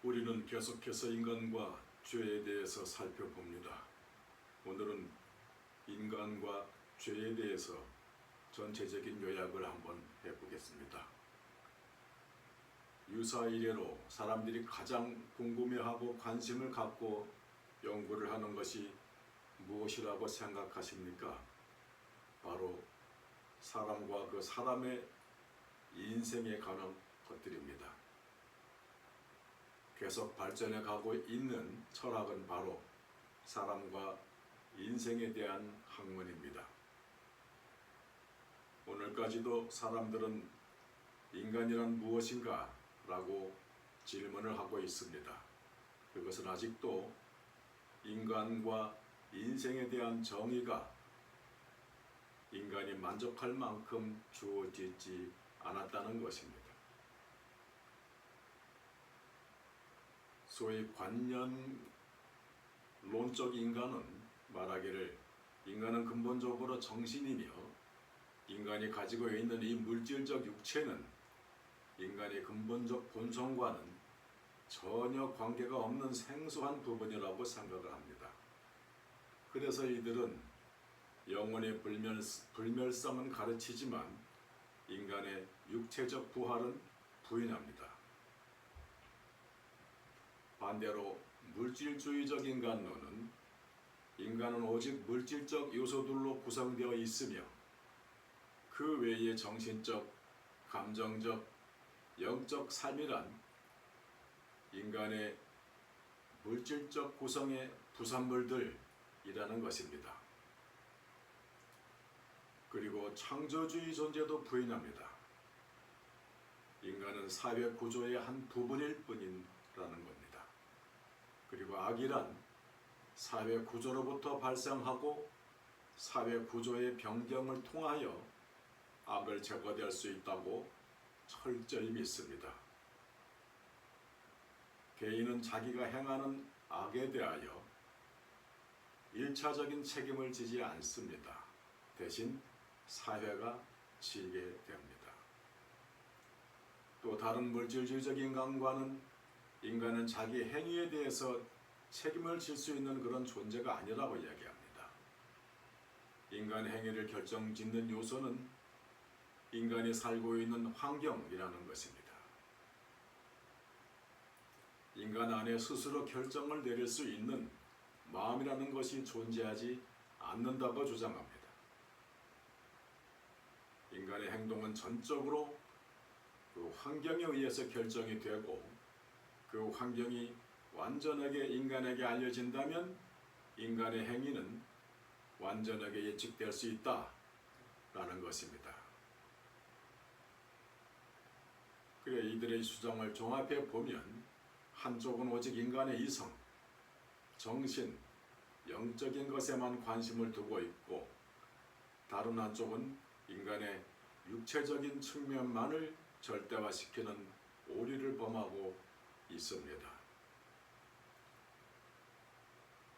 우리는 계속해서 인간과 죄에 대해서 살펴봅니다. 오늘은 인간과 죄에 대해서 전체적인 요약을 한번 해보겠습니다. 유사 이래로 사람들이 가장 궁금해하고 관심을 갖고 연구를 하는 것이 무엇이라고 생각하십니까? 바로 사람과 그 사람의 인생에 관한 것들입니다. 계속 발전해 가고 있는 철학은 바로 사람과 인생에 대한 학문입니다. 오늘까지도 사람들은 인간이란 무엇인가? 라고 질문을 하고 있습니다. 그것은 아직도 인간과 인생에 대한 정의가 인간이 만족할 만큼 주어지지 않았다는 것입니다. 소위 관념론적 인간은 말하기를 인간은 근본적으로 정신이며 인간이 가지고 있는 이 물질적 육체는 인간의 근본적 본성과는 전혀 관계가 없는 생소한 부분이라고 생각을 합니다. 그래서 이들은 영혼의 불멸성은 가르치지만 인간의 육체적 부활은 부인합니다. 반대로 물질주의적 인간론은 인간은 오직 물질적 요소들로 구성되어 있으며 그 외의 정신적, 감정적, 영적 삶이란 인간의 물질적 구성의 부산물들이라는 것입니다. 그리고 창조주의 존재도 부인합니다. 인간은 사회 구조의 한 부분일 뿐이라는 겁니다. 그리고 악이란 사회 구조로부터 발생하고 사회 구조의 변경을 통하여 악을 제거될 수 있다고 철저히 믿습니다. 개인은 자기가 행하는 악에 대하여 일차적인 책임을 지지 않습니다. 대신 사회가 지게 됩니다. 또 다른 물질주의적 인간과는 인간은 자기 행위에 대해서 책임을 질 수 있는 그런 존재가 아니라고 이야기합니다. 인간 행위를 결정짓는 요소는 인간이 살고 있는 환경이라는 것입니다. 인간 안에 스스로 결정을 내릴 수 있는 마음이라는 것이 존재하지 않는다고 주장합니다. 인간의 행동은 전적으로 그 환경에 의해서 결정이 되고 그 환경이 완전하게 인간에게 알려진다면 인간의 행위는 완전하게 예측될 수 있다라는 것입니다. 그래 이들의 주장을 종합해 보면 한쪽은 오직 인간의 이성, 정신, 영적인 것에만 관심을 두고 있고 다른 한쪽은 인간의 육체적인 측면만을 절대화시키는 오리를 범하고 있습니다.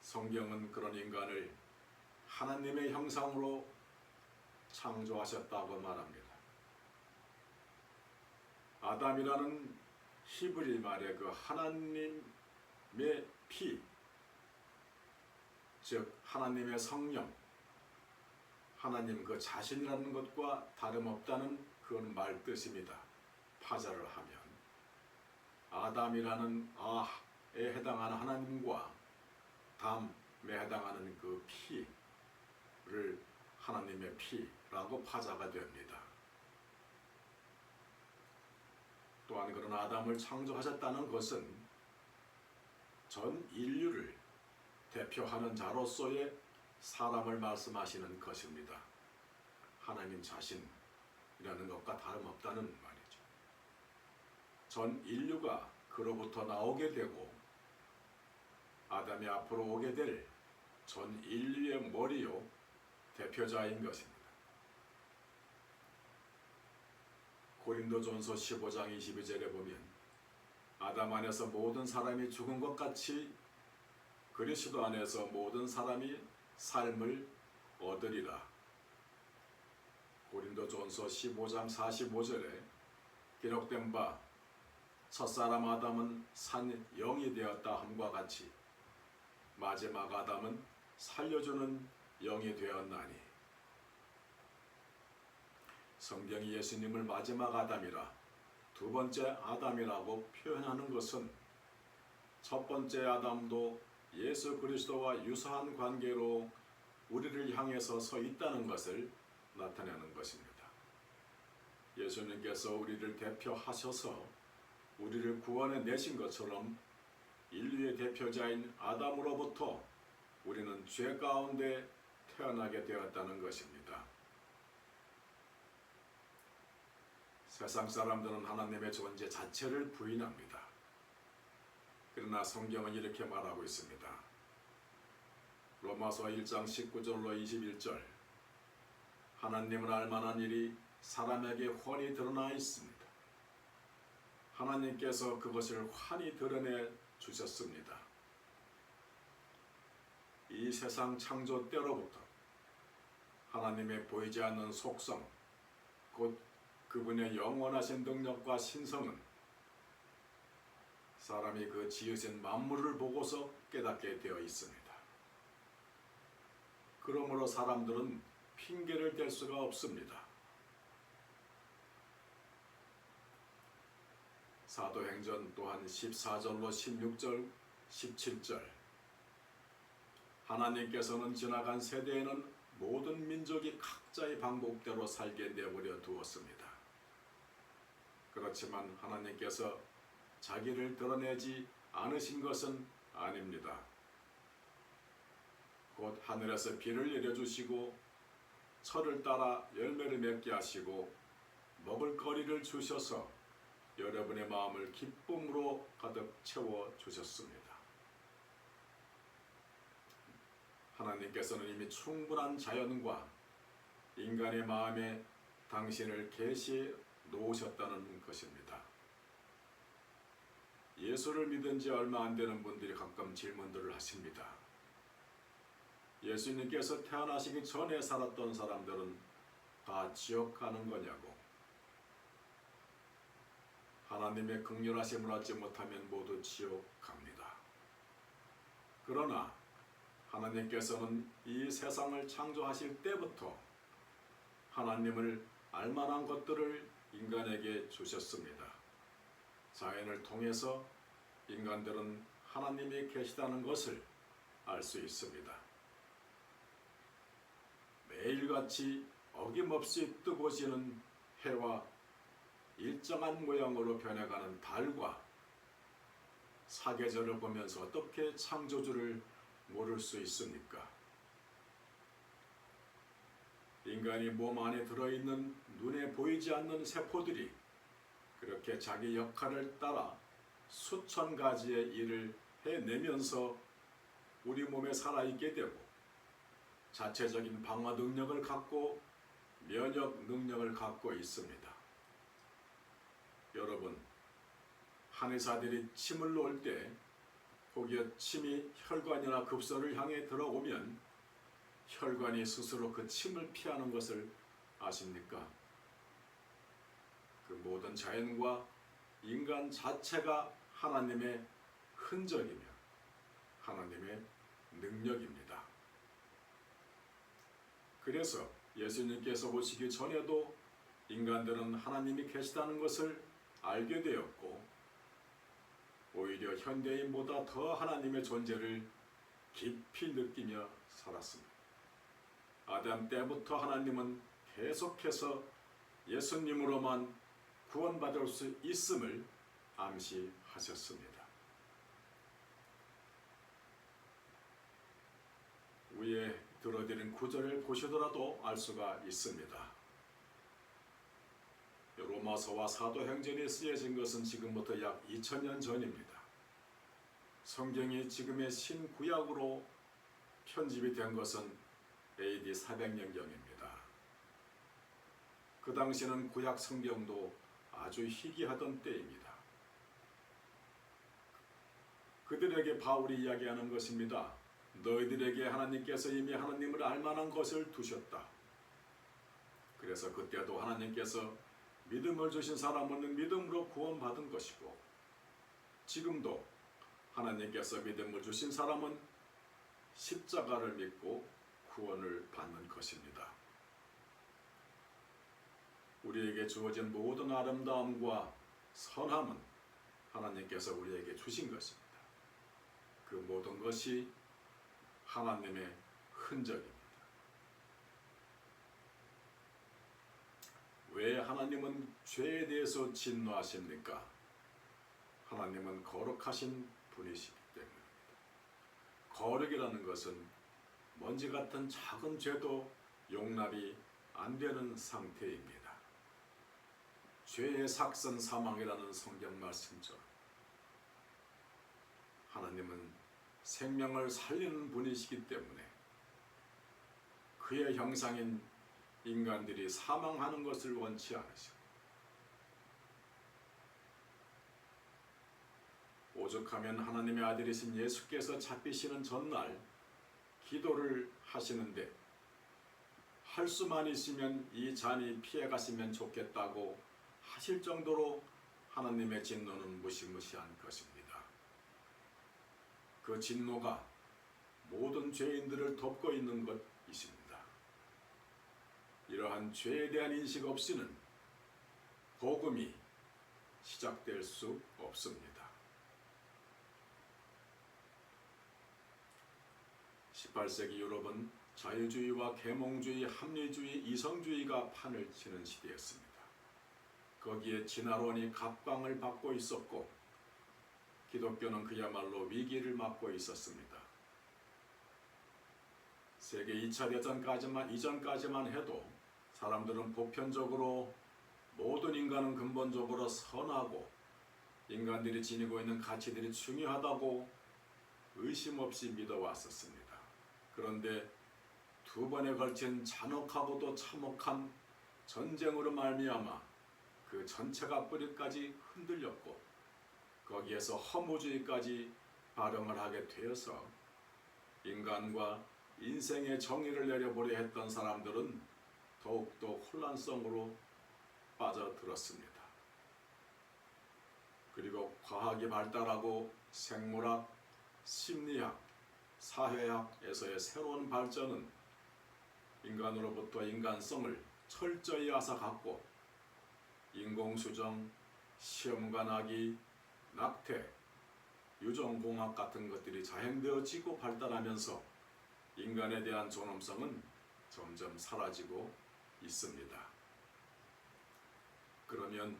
성경은 그런 인간을 하나님의 형상으로 창조하셨다고 말합니다. 아담이라는 히브리 말의 그 하나님의 피, 즉 하나님의 성령, 하나님 그 자신이라는 것과 다름없다는 그런 말 뜻입니다. 파자를 하면 아담이라는 아에 해당하는 하나님과 담에 해당하는 그 피를 하나님의 피라고 파자가 됩니다. 또한 그런 아담을 창조하셨다는 것은 전 인류를 대표하는 자로서의 사람을 말씀하시는 것입니다. 하나님 자신이라는 것과 다름없다는 말이죠. 전 인류가 그로부터 나오게 되고 아담이 앞으로 오게 될 전 인류의 머리요 대표자인 것입니다. 고린도전서 15장 22절에 보면 아담 안에서 모든 사람이 죽은 것 같이 그리스도 안에서 모든 사람이 삶을 얻으리라. 고린도전서 15장 45절에 기록된 바 첫사람 아담은 산 영이 되었다 함과 같이 마지막 아담은 살려주는 영이 되었나니 성경이 예수님을 마지막 아담이라 두 번째 아담이라고 표현하는 것은 첫 번째 아담도 예수 그리스도와 유사한 관계로 우리를 향해서 서 있다는 것을 나타내는 것입니다. 예수님께서 우리를 대표하셔서 우리를 구원해 내신 것처럼 인류의 대표자인 아담으로부터 우리는 죄 가운데 태어나게 되었다는 것입니다. 세상 사람들은 하나님의 존재 자체를 부인합니다. 그러나 성경은 이렇게 말하고 있습니다. 로마서 1장 19절로 21절 하나님을 알만한 일이 사람에게 훤히 드러나 있습니다. 하나님께서 그것을 환히 드러내 주셨습니다. 이 세상 창조 때로부터 하나님의 보이지 않는 속성, 곧 그분의 영원하신 능력과 신성은 사람이 그 지으신 만물을 보고서 깨닫게 되어 있습니다. 그러므로 사람들은 핑계를 댈 수가 없습니다. 사도행전 또한 14절로 16절, 17절 하나님께서는 지나간 세대에는 모든 민족이 각자의 방법대로 살게 내버려 두었습니다. 그렇지만 하나님께서 자기를 드러내지 않으신 것은 아닙니다. 곧 하늘에서 비를 내려주시고 철을 따라 열매를 맺게 하시고 먹을 거리를 주셔서 여러분의 마음을 기쁨으로 가득 채워 주셨습니다. 하나님께서는 이미 충분한 자연과 인간의 마음에 당신을 계시해 놓으셨다는 것입니다. 예수를 믿은 지 얼마 안 되는 분들이 가끔 질문들을 하십니다. 예수님께서 태어나시기 전에 살았던 사람들은 다 지옥 가는 거냐고. 하나님의 긍휼하심을 얻지 못하면 모두 지옥 갑니다. 그러나 하나님께서는 이 세상을 창조하실 때부터 하나님을 알만한 것들을 인간에게 주셨습니다. 자연을 통해서 인간들은 하나님이 계시다는 것을 알 수 있습니다. 매일같이 어김없이 뜨고 지는 해와 일정한 모양으로 변해가는 달과 사계절을 보면서 어떻게 창조주를 모를 수 있습니까? 인간이 몸 안에 들어있는 눈에 보이지 않는 세포들이 그렇게 자기 역할을 따라 수천 가지의 일을 해내면서 우리 몸에 살아있게 되고 자체적인 방어 능력을 갖고 면역 능력을 갖고 있습니다. 여러분, 한의사들이 침을 놓을 때 혹여 침이 혈관이나 급소를 향해 들어오면 혈관이 스스로 그 침을 피하는 것을 아십니까? 그 모든 자연과 인간 자체가 하나님의 흔적이며 하나님의 능력입니다. 그래서 예수님께서 오시기 전에도 인간들은 하나님이 계시다는 것을 알게 되었고 오히려 현대인보다 더 하나님의 존재를 깊이 느끼며 살았습니다. 아담 때부터 하나님은 계속해서 예수님으로만 구원받을 수 있음을 암시하셨습니다. 위에 들어드린 구절을 보시더라도 알 수가 있습니다. 로마서와 사도행전에 쓰여진 것은 지금부터 약 2000년 전입니다. 성경이 지금의 신구약으로 편집이 된 것은 AD 400년경입니다. 그 당시는 구약 성경도 아주 희귀하던 때입니다. 그들에게 바울이 이야기하는 것입니다. 너희들에게 하나님께서 이미 하나님을 알만한 것을 두셨다. 그래서 그때도 하나님께서 믿음을 주신 사람은 믿음으로 구원받은 것이고 지금도 하나님께서 믿음을 주신 사람은 십자가를 믿고 구원을 받는 것입니다. 우리에게 주어진 모든 아름다움과 선함은 하나님께서 우리에게 주신 것입니다. 그 모든 것이 하나님의 흔적입니다. 왜 하나님은 죄에 대해서 진노하십니까? 하나님은 거룩하신 분이시기 때문입니다. 거룩이라는 것은 먼지 같은 작은 죄도 용납이 안 되는 상태입니다. 죄의 삭선 사망이라는 성경 말씀처럼 하나님은 생명을 살리는 분이시기 때문에 그의 형상인 인간들이 사망하는 것을 원치 않으시고 오죽하면 하나님의 아들이신 예수께서 잡히시는 전날 기도를 하시는데 할 수만 있으면 이 잔이 피해갔으면 좋겠다고 하실 정도로 하나님의 진노는 무시무시한 것입니다. 그 진노가 모든 죄인들을 덮고 있는 것이십니다. 이러한 죄에 대한 인식 없이는 복음이 시작될 수 없습니다. 18세기 유럽은 자유주의와 계몽주의, 합리주의, 이성주의가 판을 치는 시대였습니다. 거기에 진화론이 갑광을 받고 있었고 기독교는 그야말로 위기를 맞고 있었습니다. 세계 2차 대전 이전까지만 해도 사람들은 보편적으로 모든 인간은 근본적으로 선하고 인간들이 지니고 있는 가치들이 중요하다고 의심 없이 믿어왔었습니다. 그런데 두 번에 걸친 잔혹하고도 참혹한 전쟁으로 말미암아 그 전체가 뿌리까지 흔들렸고 거기에서 허무주의까지 발흥을 하게 되어서 인간과 인생의 정의를 내려보려 했던 사람들은 더욱더 혼란성으로 빠져들었습니다. 그리고 과학이 발달하고 생물학, 심리학, 사회학에서의 새로운 발전은 인간으로부터 인간성을 철저히 앗아갔고 인공수정, 시험관하기, 낙태, 유전공학 같은 것들이 자행되어지고 발달하면서 인간에 대한 존엄성은 점점 사라지고 있습니다. 그러면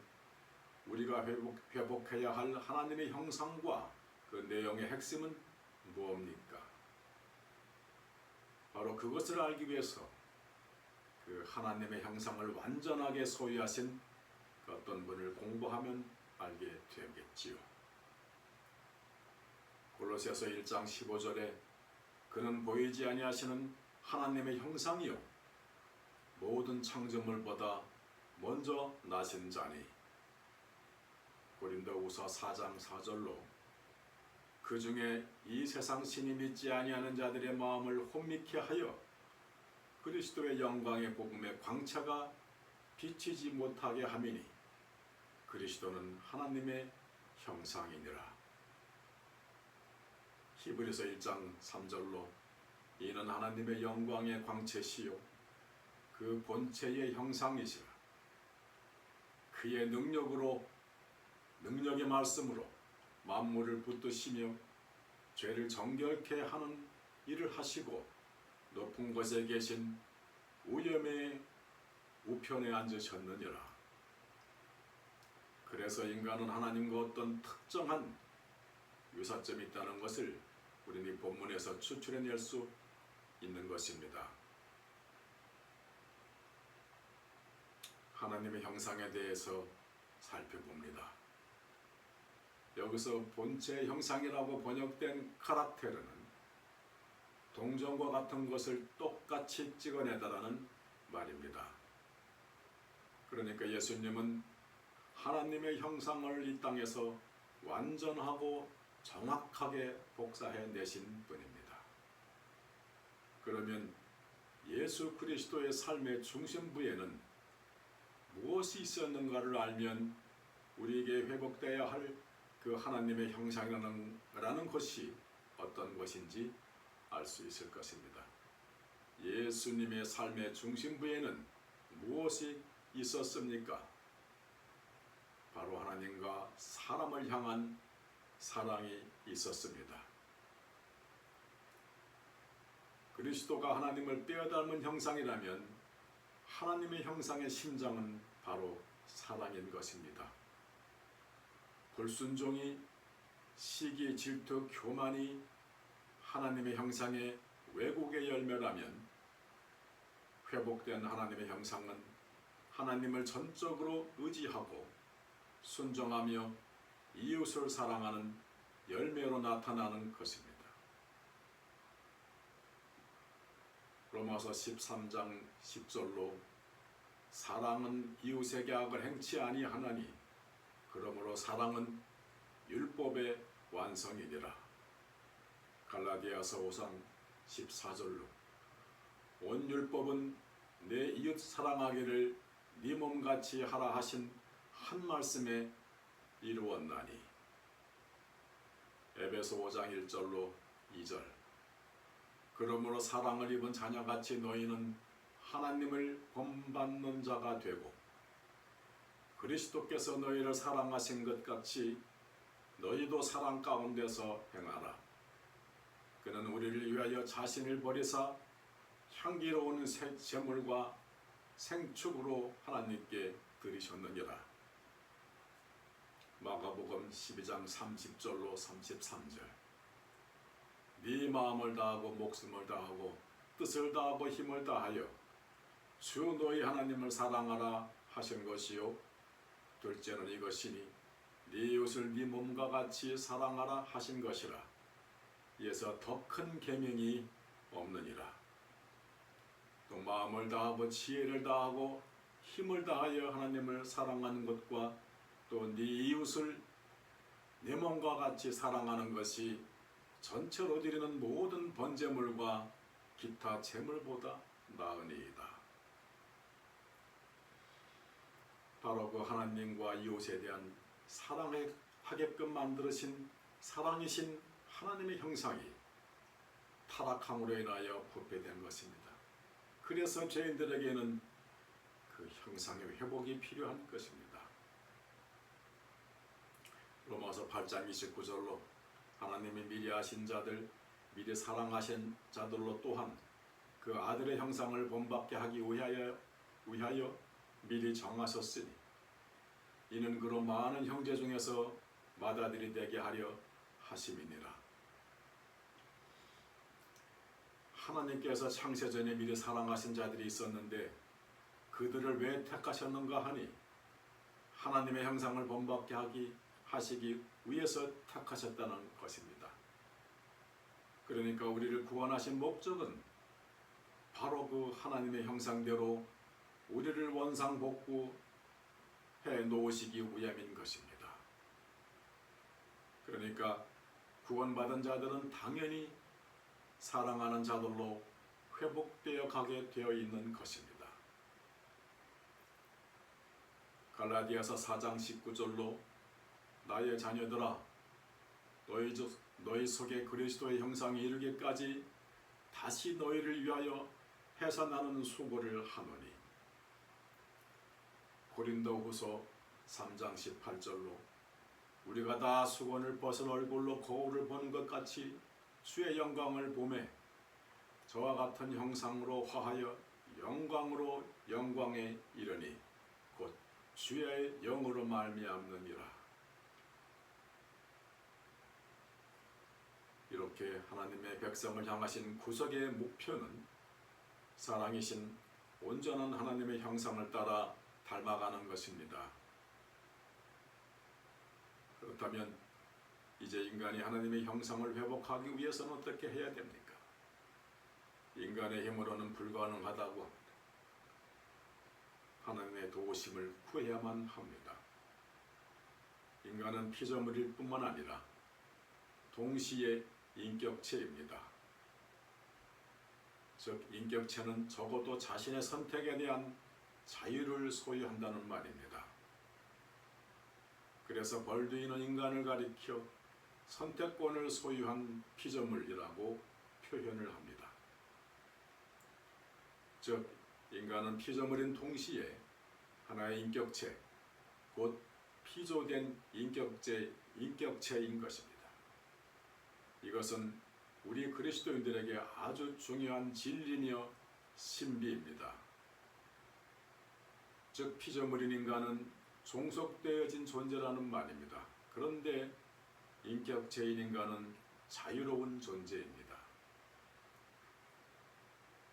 우리가 회복해야 할 하나님의 형상과 그 내용의 핵심은 무엇입니까? 바로 그것을 알기 위해서 그 하나님의 형상을 완전하게 소유하신 그 어떤 분을 공부하면 알게 되겠지요. 골로새서 1장 15절에 그는 보이지 아니하시는 하나님의 형상이요 모든 창조물보다 먼저 나신 자니 고린도후서 4장 4절로 그 중에 이 세상 신이 믿지 아니하는 자들의 마음을 혼미케 하여 그리스도의 영광의 복음의 광채가 비치지 못하게 함이니 그리스도는 하나님의 형상이니라. 히브리서 1장 3절로 이는 하나님의 영광의 광채시요 그 본체의 형상이시라. 그의 능력의 말씀으로 만물을 붙드시며 죄를 정결케 하는 일을 하시고 높은 곳에 계신 우염의 우편에 앉으셨느니라. 그래서 인간은 하나님과 어떤 특정한 유사점이 있다는 것을 우리는 이 본문에서 추출해낼 수 있는 것입니다. 하나님의 형상에 대해서 살펴봅니다. 여기서 본체 형상이라고 번역된 카락테르는 동전과 같은 것을 똑같이 찍어내다라는 말입니다. 그러니까 예수님은 하나님의 형상을 이 땅에서 완전하고 정확하게 복사해내신 분입니다. 그러면 예수 그리스도의 삶의 중심부에는 무엇이 있었는가를 알면 우리에게 회복되어야 할 그 하나님의 형상이라는 것이 어떤 것인지 알 수 있을 것입니다. 예수님의 삶의 중심부에는 무엇이 있었습니까? 바로 하나님과 사람을 향한 사랑이 있었습니다. 그리스도가 하나님을 빼어닮은 형상이라면 하나님의 형상의 심장은 바로 사랑인 것입니다. 불순종이, 시기, 질투, 교만이 하나님의 형상의 왜곡의 열매라면 회복된 하나님의 형상은 하나님을 전적으로 의지하고 순종하며 이웃을 사랑하는 열매로 나타나는 것입니다. 로마서 13장 10절로 사랑은 이웃에게 악을 행치 아니하나니 그러므로 사랑은 율법의 완성이니라. 갈라디아서 5장 14절로 온 율법은 내 이웃 사랑하기를 네 몸같이 하라 하신 한 말씀에 이루었나니. 에베소 5장 1절로 2절 그러므로 사랑을 입은 자녀같이 너희는 하나님을 본받는 자가 되고 그리스도께서 너희를 사랑하신 것 같이 너희도 사랑 가운데서 행하라. 그는 우리를 위하여 자신을 버리사 향기로운 새 제물과 생축으로 하나님께 드리셨느니라. 마가복음 12장 30절로 33절 네 마음을 다하고 목숨을 다하고 뜻을 다하고 힘을 다하여 주 너희 하나님을 사랑하라 하신 것이요 둘째는 이것이니 네 이웃을 네 몸과 같이 사랑하라 하신 것이라. 이에서 더 큰 계명이 없느니라. 또 마음을 다하고 지혜를 다하고 힘을 다하여 하나님을 사랑하는 것과 또 네 이웃을 내 몸과 같이 사랑하는 것이 전체로 드리는 모든 번제물과 기타 제물보다 나으니이다. 바로 그 하나님과 이웃에 대한 사랑하게끔 만들으신 사랑이신 하나님의 형상이 타락함으로 인하여 부패된 것입니다. 그래서 죄인들에게는 그 형상의 회복이 필요한 것입니다. 로마서 8장 29절로 하나님이 미리 아신 자들, 미리 사랑하신 자들로 또한 그 아들의 형상을 본받게 하기 위하여 미리 정하셨으니 이는 그로 많은 형제 중에서 맏아들이 되게 하려 하심이니라. 하나님께서 창세전에 미리 사랑하신 자들이 있었는데 그들을 왜 택하셨는가 하니 하나님의 형상을 본받게 하시기 위해서 택하셨다는 것입니다. 그러니까 우리를 구원하신 목적은 바로 그 하나님의 형상대로 우리를 원상복구해 놓으시기 위함인 것입니다. 그러니까 구원받은 자들은 당연히 사랑하는 자들로 회복되어 가게 되어 있는 것입니다. 갈라디아서 4장 19절로 나의 자녀들아 너희 속에 그리스도의 형상이 이르기까지 다시 너희를 위하여 해서 나는 수고를 하노니. 고린도후서 3장 18절로 우리가 다 수건을 벗은 얼굴로 거울을 보는 것 같이 주의 영광을 보매 저와 같은 형상으로 화하여 영광으로 영광에 이르니 곧 주의 영으로 말미암느니라. 이렇게 하나님의 백성을 향하신 구속의 목표는 사랑이신 온전한 하나님의 형상을 따라 닮아가는 것입니다. 그렇다면 이제 인간이 하나님의 형상을 회복하기 위해서는 어떻게 해야 됩니까? 인간의 힘으로는 불가능하다고 합니다. 하나님의 도우심을 구해야만 합니다. 인간은 피조물일 뿐만 아니라 동시에 인격체입니다. 즉 인격체는 적어도 자신의 선택에 대한 자유를 소유한다는 말입니다. 그래서 벌두인은 인간을 가리켜 선택권을 소유한 피조물이라고 표현을 합니다. 즉 인간은 피조물인 동시에 하나의 인격체, 곧 피조된 인격체인 것입니다. 이것은 우리 그리스도인들에게 아주 중요한 진리며 신비입니다. 즉 피조물인 인간은 종속되어진 존재라는 말입니다. 그런데 인격체인 인간은 자유로운 존재입니다.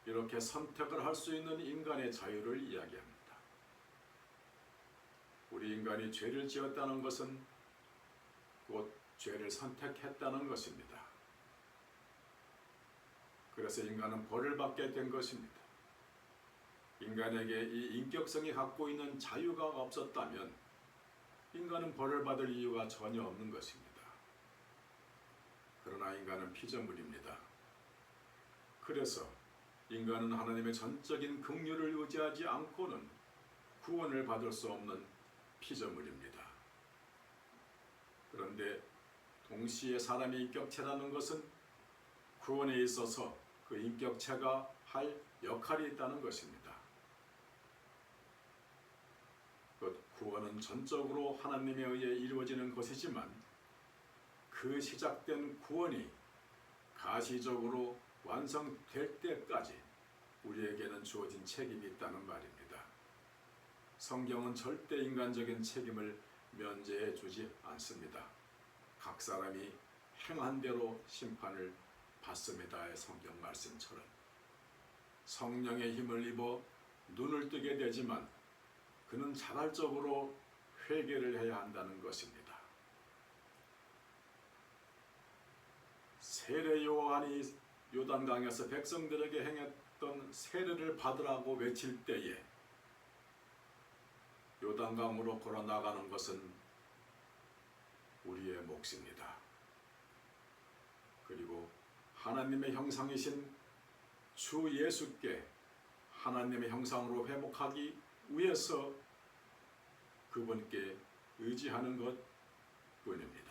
이렇게 선택을 할 수 있는 인간의 자유를 이야기합니다. 우리 인간이 죄를 지었다는 것은 곧 죄를 선택했다는 것입니다. 그래서 인간은 벌을 받게 된 것입니다. 인간에게 이 인격성이 갖고 있는 자유가 없었다면 인간은 벌을 받을 이유가 전혀 없는 것입니다. 그러나 인간은 피조물입니다. 그래서 인간은 하나님의 전적인 긍휼을 의지하지 않고는 구원을 받을 수 없는 피조물입니다. 그런데 동시에 사람의 인격체라는 것은 구원에 있어서 그 인격체가 할 역할이 있다는 것입니다. 그 구원은 전적으로 하나님에 의해 이루어지는 것이지만 그 시작된 구원이 가시적으로 완성될 때까지 우리에게는 주어진 책임이 있다는 말입니다. 성경은 절대 인간적인 책임을 면제해 주지 않습니다. 각 사람이 행한 대로 심판을 받습니다의 성경 말씀처럼 성령의 힘을 입어 눈을 뜨게 되지만 그는 자발적으로 회개를 해야 한다는 것입니다. 세례 요한이 요단강에서 백성들에게 행했던 세례를 받으라고 외칠 때에 요단강으로 걸어나가는 것은 우리의 몫입니다. 그리고 하나님의 형상이신 주 예수께 하나님의 형상으로 회복하기 위해서 그분께 의지하는 것 뿐입니다.